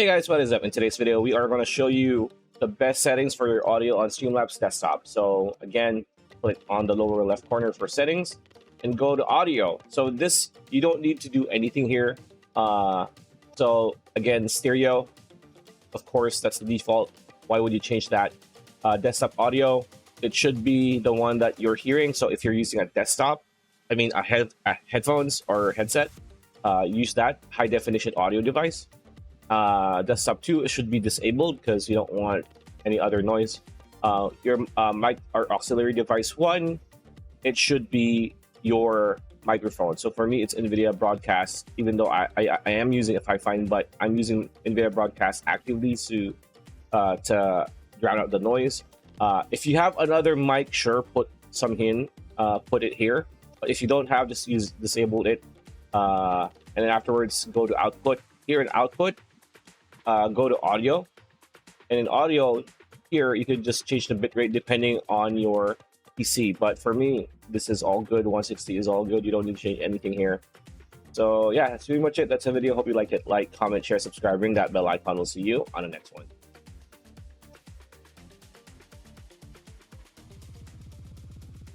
Hey guys, what is up? In today's video, we are going to show you the best settings for your audio on Streamlabs desktop. So again, click on the lower left corner for settings and go to audio. So this, you don't need to do anything here. So again, stereo, of course, that's the default. Why would you change that? Desktop audio, it should be the one that you're hearing. So if you're using a desktop, headphones or headset, use that high definition audio device. Desktop 2, it should be disabled because you don't want any other noise. Your mic or auxiliary device 1, it should be your microphone. So for me, it's NVIDIA Broadcast, even though I am using a 5.9, but I'm using NVIDIA Broadcast actively to drown out the noise. If you have another mic, sure, put some in, put it here. But if you don't have, just disable it. And then afterwards, go to output. Here in output, go to audio, and in audio here you could just change the bitrate depending on your PC, but for me this is all good. 160 is all good. You don't need to change anything here. So yeah, that's pretty much it. That's the video. Hope you like it. Like, comment, share, subscribe, ring that bell icon. We'll see you on the next one.